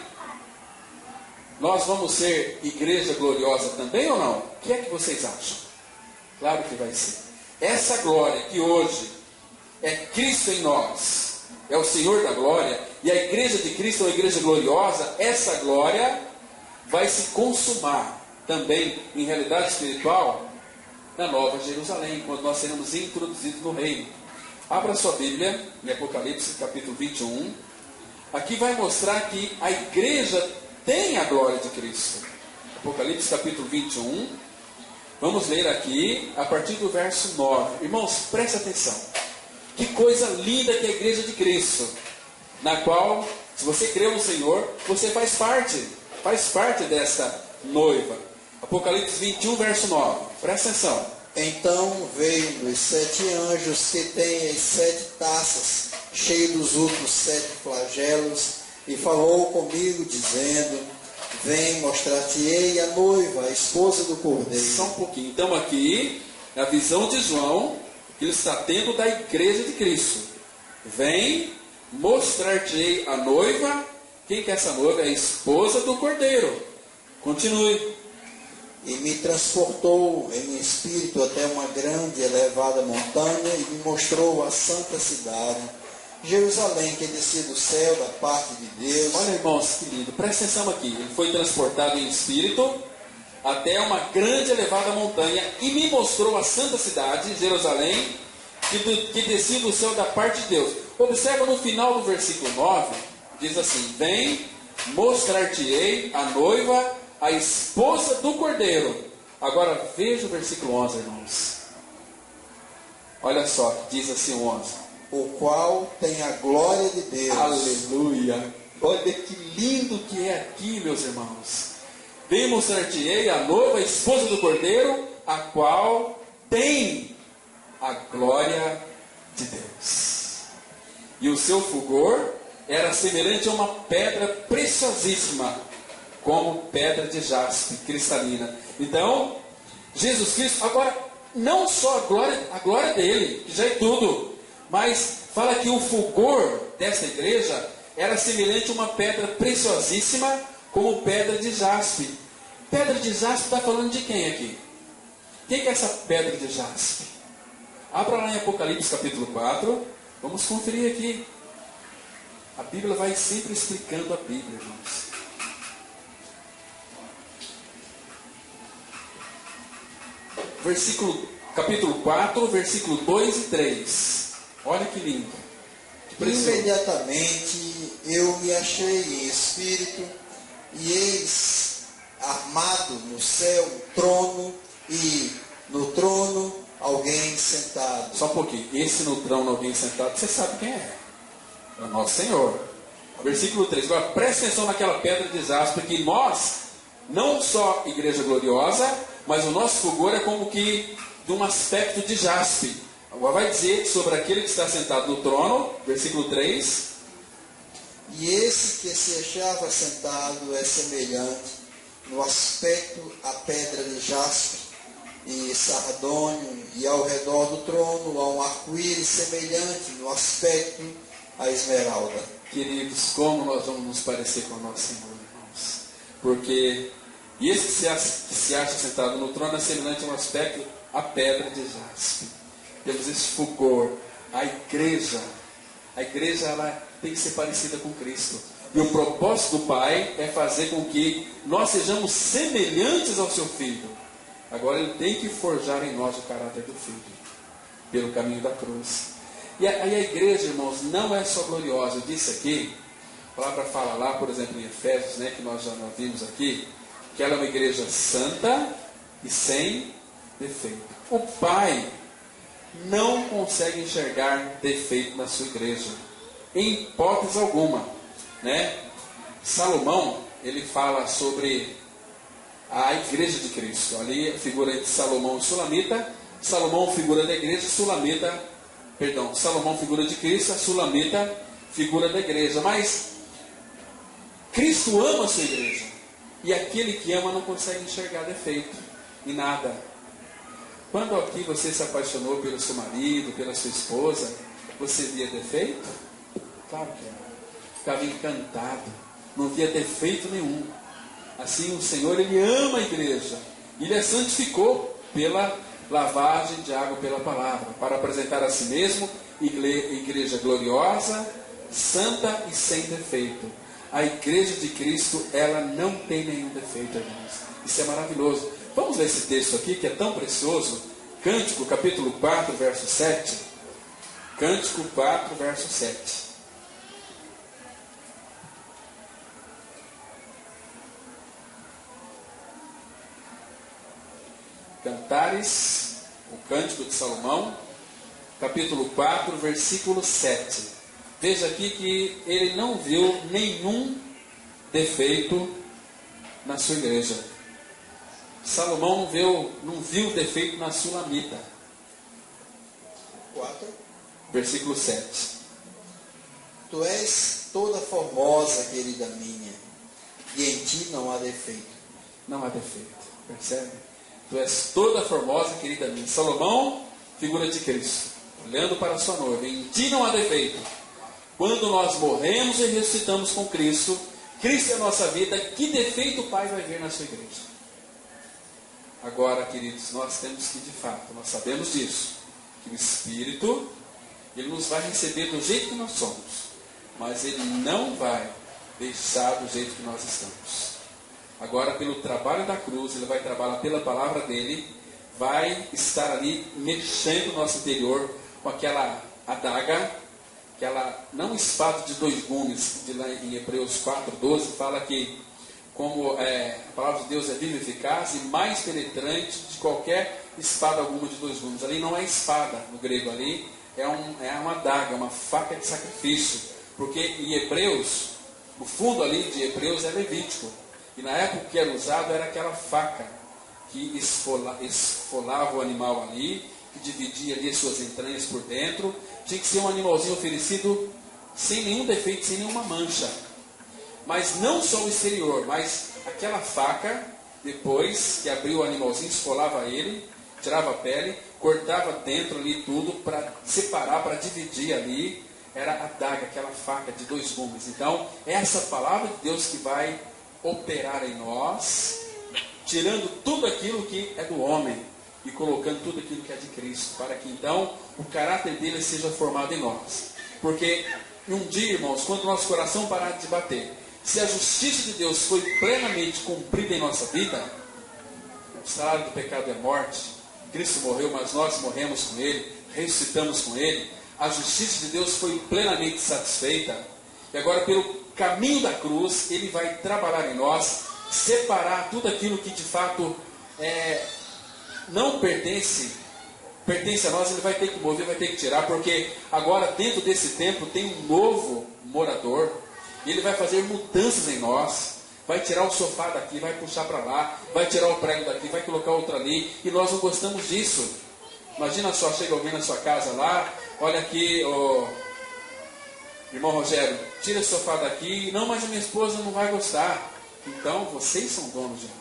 nós vamos ser igreja gloriosa também ou não? O que é que vocês acham? Claro que vai ser. Essa glória que hoje é Cristo em nós, é o Senhor da glória, e a igreja de Cristo é uma igreja gloriosa, essa glória vai se consumar também em realidade espiritual na Nova Jerusalém, quando nós seremos introduzidos no reino. Abra sua Bíblia em Apocalipse capítulo 21. Aqui vai mostrar que a igreja tem a glória de Cristo. Apocalipse capítulo 21. Vamos ler aqui a partir do verso 9. Irmãos, preste atenção. Que coisa linda que é a igreja de Cristo, na qual, se você crê no Senhor, você faz parte desta noiva. Apocalipse 21, verso 9. Presta atenção. Então veio-me os 7 anjos que têm as 7 taças, cheio dos outros 7 flagelos, e falou comigo, dizendo: vem, mostrar-te-ei a noiva, a esposa do Cordeiro. Só um pouquinho. Então aqui, a visão de João, que ele está tendo da igreja de Cristo. Vem, mostrar-te-ei a noiva. Quem que é essa noiva? É a esposa do Cordeiro. Continue. E me transportou em espírito até uma grande e elevada montanha, e me mostrou a santa cidade, Jerusalém, que descia do céu da parte de Deus. Olha, irmãos, que lindo. Presta atenção aqui. Ele foi transportado em espírito até uma grande e elevada montanha, e me mostrou a santa cidade, Jerusalém, que descia do céu da parte de Deus. Observa no final do versículo 9, diz assim: vem, mostrar-te-ei a noiva, a esposa do Cordeiro. Agora veja o versículo 11, irmãos. Olha só, diz assim o 11: o qual tem a glória de Deus. Aleluia! Olha que lindo que é aqui, meus irmãos. Vem, mostrar-te-ei a noiva, a esposa do Cordeiro, a qual tem a glória de Deus. E o seu fulgor era semelhante a uma pedra preciosíssima, como pedra de jaspe cristalina. Então, Jesus Cristo, agora, não só a glória dele, que já é tudo, mas fala que o fulgor dessa igreja era semelhante a uma pedra preciosíssima, como pedra de jaspe. Pedra de jaspe está falando de quem aqui? Quem que é essa pedra de jaspe? Abra lá em Apocalipse capítulo 4, vamos conferir aqui. A Bíblia vai sempre explicando a Bíblia, irmãos. Capítulo 4, versículo 2 e 3. Olha que lindo. Imediatamente eu me achei em espírito, e eis armado no céu um trono, e no trono alguém sentado. Só um pouquinho. Esse no trono alguém sentado, você sabe quem é? É o nosso Senhor. Versículo 3. Agora preste atenção naquela pedra de jaspe, que nós, não só igreja gloriosa, mas o nosso fulgor é como que de um aspecto de jaspe. Agora vai dizer sobre aquele que está sentado no trono, versículo 3. E esse que se achava sentado é semelhante no aspecto à pedra de jaspe e sardônio, e ao redor do trono há um arco-íris semelhante no aspecto à esmeralda. Queridos, como nós vamos nos parecer com o nosso Senhor, irmãos? Porque esse que se acha sentado no trono é semelhante a um aspecto à pedra de jaspe. Temos esse fulgor. A igreja ela tem que ser parecida com Cristo. E o propósito do Pai é fazer com que nós sejamos semelhantes ao seu Filho. Agora ele tem que forjar em nós o caráter do Filho, pelo caminho da cruz. E aí a igreja, irmãos, não é só gloriosa. Eu disse aqui, a palavra fala lá, por exemplo, em Efésios, né, que nós já vimos aqui, que ela é uma igreja santa e sem defeito. O Pai não consegue enxergar defeito na sua igreja, em hipótese alguma, né? Salomão, ele fala sobre a igreja de Cristo. Ali a figura de Salomão e Sulamita. Salomão, figura da igreja, Salomão, figura de Cristo, a Sulamita, figura da igreja. Mas Cristo ama a sua igreja, e aquele que ama não consegue enxergar defeito em nada. Quando aqui você se apaixonou pelo seu marido, pela sua esposa, você via defeito? Claro que não. Ficava encantado, não via defeito nenhum. Assim o Senhor, ele ama a igreja, ele a santificou pela lavagem de água pela palavra, para apresentar a si mesmo igreja gloriosa, santa e sem defeito. A igreja de Cristo, ela não tem nenhum defeito, irmãos. Isso é maravilhoso. Vamos ler esse texto aqui, que é tão precioso. Cântico, capítulo 4, verso 7. Cântico 4, verso 7. Cantares, o Cântico de Salomão, capítulo 4, versículo 7. Veja aqui que ele não viu nenhum defeito na sua igreja. Salomão não viu defeito na Sulamita. 4. Versículo 7. Tu és toda formosa, querida minha, e em ti não há defeito. Não há defeito, percebe? Tu és toda formosa, querida minha. Salomão, figura de Cristo, olhando para a sua noiva. Em ti não há defeito. Quando nós morremos e ressuscitamos com Cristo, Cristo é a nossa vida, que defeito o Pai vai ver na sua igreja? Agora, queridos, nós temos que, de fato, nós sabemos disso, que o Espírito, ele nos vai receber do jeito que nós somos, mas ele não vai deixar do jeito que nós estamos. Agora, pelo trabalho da cruz, ele vai trabalhar pela palavra dele, vai estar ali mexendo no nosso interior com aquela adaga, aquela, não espada de dois gumes, de lá em Hebreus 4:12, fala que como a palavra de Deus é viva e eficaz e mais penetrante de qualquer espada alguma de dois gumes. Ali não é espada no grego, ali é uma adaga, uma faca de sacrifício, porque em Hebreus, o fundo ali de Hebreus é levítico, e na época que era usado era aquela faca que esfolava o animal ali, que dividia ali as suas entranhas por dentro. Tinha que ser um animalzinho oferecido sem nenhum defeito, sem nenhuma mancha. Mas não só o exterior, mas aquela faca, depois que abria o animalzinho, esfolava ele, tirava a pele, cortava dentro ali tudo para separar, para dividir ali. Era a adaga, aquela faca de 2 gumes. Então, essa palavra de Deus que vai operar em nós, tirando tudo aquilo que é do homem e colocando tudo aquilo que é de Cristo, para que então o caráter dele seja formado em nós. Porque um dia, irmãos, quando o nosso coração parar de bater, se a justiça de Deus foi plenamente cumprida em nossa vida, o salário do pecado é morte, Cristo morreu, mas nós morremos com Ele, ressuscitamos com Ele, a justiça de Deus foi plenamente satisfeita, e agora pelo caminho da cruz, Ele vai trabalhar em nós, separar tudo aquilo que de fato não pertence a nós. Ele vai ter que mover, vai ter que tirar, porque agora dentro desse templo tem um novo morador, e ele vai fazer mudanças em nós, vai tirar o sofá daqui, vai puxar para lá, vai tirar o prego daqui, vai colocar outro ali, e nós não gostamos disso. Imagina só, chega alguém na sua casa lá, olha aqui, irmão Rogério, tira o sofá daqui, não, mas a minha esposa não vai gostar. Então, vocês são donos de mim.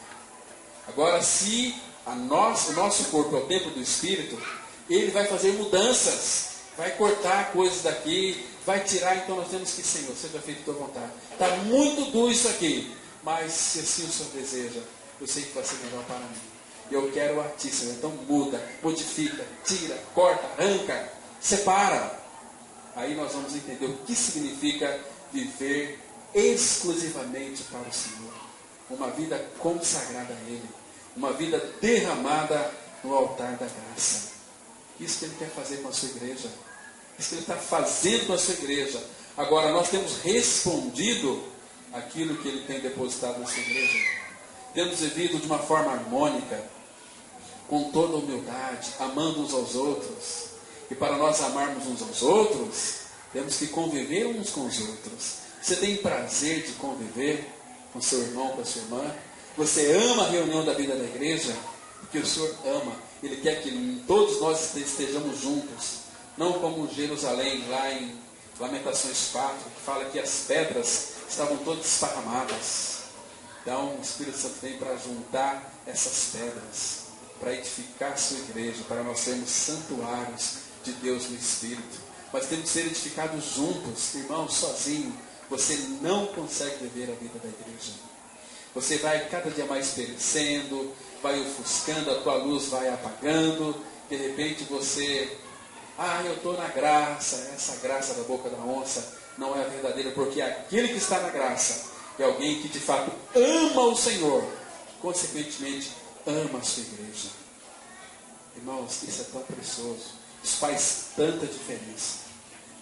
Agora, se o nosso corpo é o templo do Espírito, ele vai fazer mudanças, vai cortar coisas daqui, vai tirar. Então nós temos que, Senhor, seja feito a tua vontade. Está muito duro isso aqui, mas se assim o Senhor deseja, eu sei que vai ser melhor para mim. Eu quero a ti, Senhor. Então muda, modifica, tira, corta, arranca, separa. Aí nós vamos entender o que significa viver exclusivamente para o Senhor. Uma vida consagrada a Ele. Uma vida derramada no altar da graça. Isso que Ele quer fazer com a sua igreja. Isso que Ele está fazendo com a sua igreja. Agora, nós temos respondido aquilo que Ele tem depositado na sua igreja. Temos vivido de uma forma harmônica, com toda humildade, amando uns aos outros. E para nós amarmos uns aos outros, temos que conviver uns com os outros. Você tem prazer de conviver com seu irmão, com a sua irmã? Você ama a reunião da vida da igreja? Porque o Senhor ama. Ele quer que todos nós estejamos juntos. Não como Jerusalém, lá em Lamentações 4, que fala que as pedras estavam todas esparramadas. Então o Espírito Santo vem para juntar essas pedras, para edificar a sua igreja, para nós sermos santuários de Deus no Espírito. Mas temos que ser edificados juntos, irmãos, sozinho. Você não consegue viver a vida da igreja. Você vai cada dia mais perecendo, vai ofuscando, a tua luz vai apagando. De repente você, eu estou na graça. Essa graça da boca da onça não é a verdadeira, porque aquele que está na graça é alguém que de fato ama o Senhor, consequentemente ama a sua igreja. Irmãos, isso é tão precioso. Isso faz tanta diferença.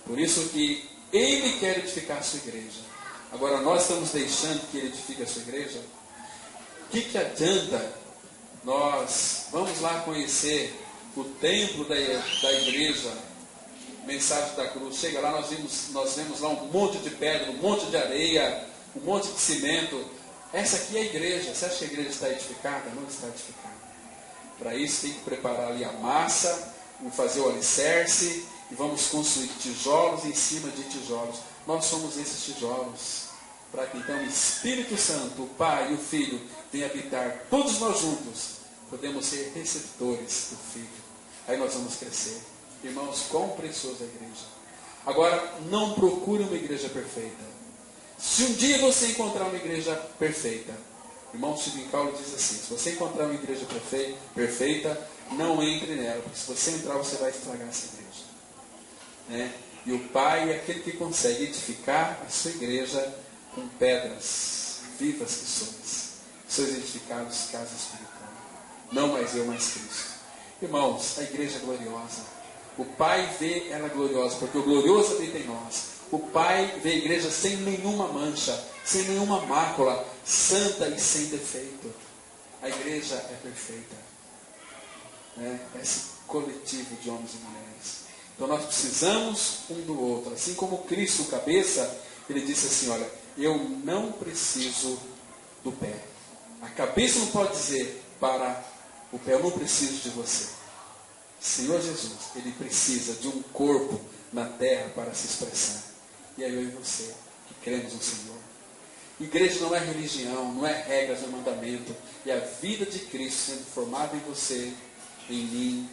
Por isso que Ele quer edificar a sua igreja. Agora nós estamos deixando que Ele edifique a sua igreja? O que adianta nós vamos lá conhecer o templo da igreja, Mensagem da Cruz? Chega lá, nós vemos lá um monte de pedra, um monte de areia, um monte de cimento. Essa aqui é a igreja. Você acha que a igreja está edificada? Não está edificada. Para isso tem que preparar ali a massa, fazer o alicerce, e vamos construir tijolos em cima de tijolos. Nós somos esses tijolos, para que então o Espírito Santo, o Pai e o Filho, venham habitar todos nós juntos. Podemos ser receptores do Filho. Aí nós vamos crescer. Irmãos, quão preciosa a igreja. Agora, não procure uma igreja perfeita. Se um dia você encontrar uma igreja perfeita, irmão Stephen Cowley diz assim: se você encontrar uma igreja perfeita, não entre nela, porque se você entrar, você vai estragar essa igreja. E o Pai é aquele que consegue edificar a sua igreja com pedras vivas que sois edificados casa espiritual. Não mais eu, mas Cristo. Irmãos, a igreja é gloriosa. O Pai vê ela gloriosa, porque o glorioso habita em nós. O Pai vê a igreja sem nenhuma mancha, sem nenhuma mácula, santa e sem defeito. A igreja é perfeita. Esse coletivo de homens e mulheres. Então nós precisamos um do outro. Assim como Cristo, o cabeça, ele disse assim: olha, eu não preciso do pé. A cabeça não pode dizer para o pé: eu não preciso de você. Senhor Jesus, Ele precisa de um corpo na terra para se expressar. E é eu e você que cremos no Senhor. Igreja não é religião, não é regras, não é mandamento. É a vida de Cristo sendo formada em você, em mim,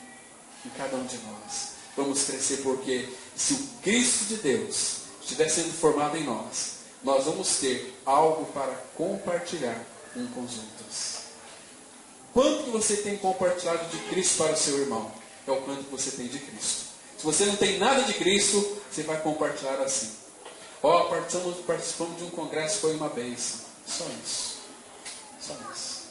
em cada um de nós. Vamos crescer porque se o Cristo de Deus estiver sendo formado em nós, nós vamos ter algo para compartilhar um com os outros. Quanto que você tem compartilhado de Cristo para o seu irmão? É o quanto que você tem de Cristo. Se você não tem nada de Cristo, você vai compartilhar assim. Participamos de um congresso, foi uma bênção. Só isso. Só isso.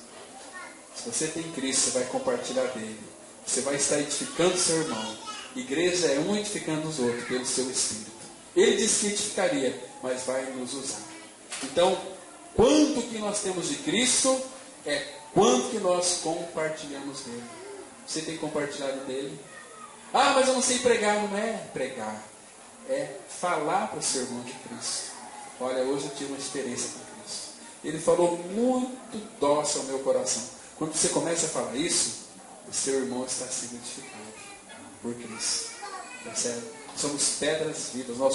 Se você tem Cristo, você vai compartilhar dele. Você vai estar edificando seu irmão. Igreja é um edificando os outros pelo seu Espírito. Ele disse que edificaria, mas vai nos usar. Então, quanto que nós temos de Cristo é quanto que nós compartilhamos dele. Você tem compartilhado dele? Ah, mas eu não sei pregar. Não é pregar. É falar para o seu irmão de Cristo. Olha, hoje eu tive uma experiência com Cristo. Ele falou muito dócil ao meu coração. Quando você começa a falar isso, o seu irmão está sendo edificado por Cristo. Percebe? Somos pedras vivas. Nós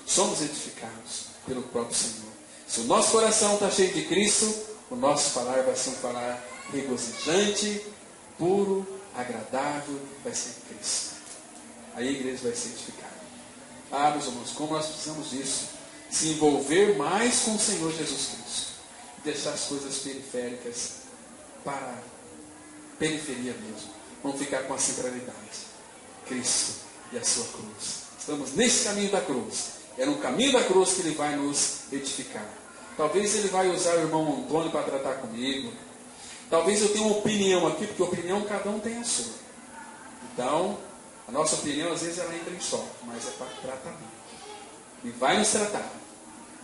somos edificados pelo próprio Senhor. Se o nosso coração está cheio de Cristo, o nosso falar vai ser um falar regozijante, puro, agradável, vai ser Cristo. Aí a igreja vai ser edificada. Ah, meus irmãos, como nós precisamos disso? Se envolver mais com o Senhor Jesus Cristo. Deixar as coisas periféricas para a periferia mesmo. Vamos ficar com a centralidade. Cristo e a sua cruz. Estamos nesse caminho da cruz. É no caminho da cruz que Ele vai nos edificar. Talvez Ele vai usar o irmão Antônio para tratar comigo. Talvez eu tenha uma opinião aqui, porque opinião cada um tem a sua. Então, a nossa opinião às vezes ela entra em choque, mas é para tratamento. E vai nos tratar.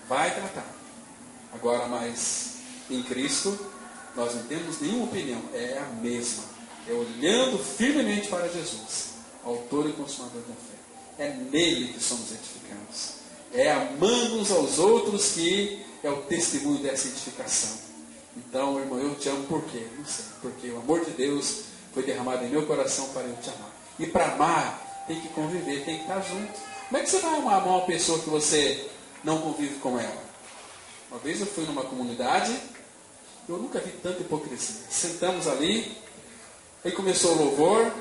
Vai tratar. Agora, mas em Cristo, nós não temos nenhuma opinião. É a mesma. É olhando firmemente para Jesus, autor e consumador da fé. É nele que somos edificados. É amando uns aos outros que é o testemunho dessa edificação. Então, irmão, eu te amo por quê? Não sei. Porque o amor de Deus foi derramado em meu coração para eu te amar. E para amar, tem que conviver, tem que estar junto. Como é que você vai amar uma pessoa que você não convive com ela? Uma vez eu fui numa comunidade, eu nunca vi tanta hipocrisia. Sentamos ali, aí começou o louvor.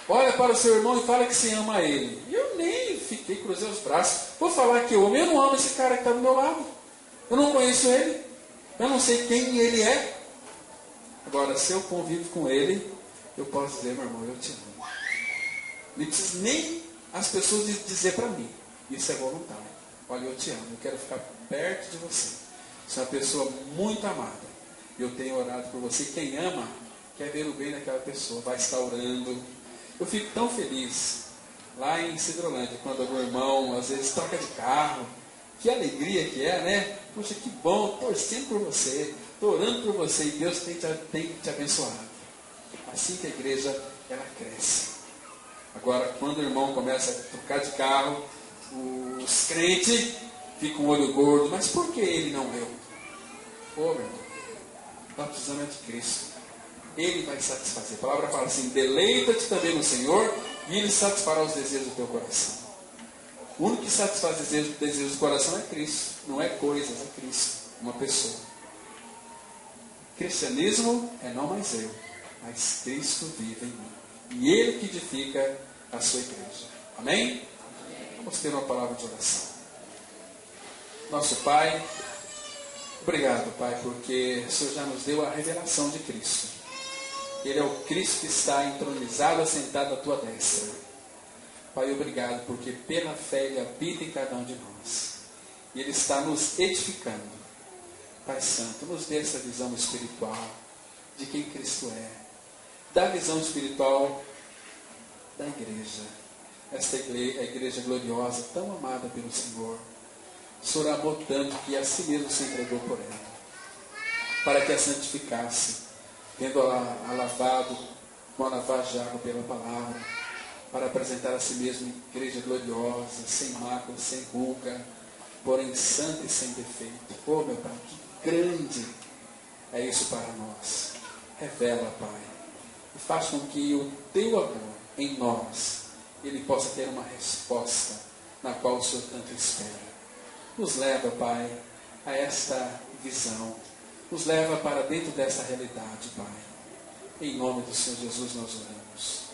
Olha para o seu irmão e fala que você ama ele. E eu nem fiquei, cruzei os braços. Vou falar que eu amo. Eu não amo esse cara que está do meu lado. Eu não conheço ele. Eu não sei quem ele é. Agora, se eu convivo com ele, eu posso dizer, meu irmão, eu te amo. Não precisa nem as pessoas dizer para mim. Isso é voluntário. Olha, eu te amo. Eu quero ficar perto de você. Você é uma pessoa muito amada. Eu tenho orado por você. Quem ama, quer ver o bem daquela pessoa. Vai estar orando. Eu fico tão feliz lá em Cidrolândia, quando algum irmão às vezes troca de carro. Que alegria que é, né? Puxa, que bom, torcendo por você, estou orando por você e Deus tem te abençoado. Assim que a igreja, ela cresce. Agora, quando o irmão começa a trocar de carro, os crentes ficam um olho gordo. Mas por que ele não eu? Ô, meu irmão, nós precisamos de Cristo. Ele vai satisfazer. A palavra fala assim, deleita-te também no Senhor e Ele satisfará os desejos do teu coração. O único que satisfaz os desejos do coração é Cristo. Não é coisas, é Cristo. Uma pessoa. Cristianismo é não mais eu, mas Cristo vive em mim. E Ele que edifica a sua igreja. Amém? Vamos ter uma palavra de oração. Nosso Pai, obrigado, Pai, porque o Senhor já nos deu a revelação de Cristo. Ele é o Cristo que está entronizado, assentado à tua destra. Pai, obrigado, porque pela fé Ele habita em cada um de nós. E Ele está nos edificando. Pai Santo, nos dê essa visão espiritual de quem Cristo é. Da visão espiritual da igreja. Esta igreja, a igreja gloriosa, tão amada pelo Senhor. O Senhor amou tanto que a si mesmo se entregou por ela. Para que a santificasse. Tendo-a lavado com a lavagem de água pela palavra, para apresentar a si mesmo igreja gloriosa, sem mácula, sem ruga, porém santa e sem defeito. Oh, meu Pai, que grande é isso para nós. Revela, Pai, e faz com que o teu amor em nós, ele possa ter uma resposta na qual o Senhor tanto espera. Nos leva, Pai, a esta visão. Nos leva para dentro dessa realidade, Pai. Em nome do Senhor Jesus nós oramos.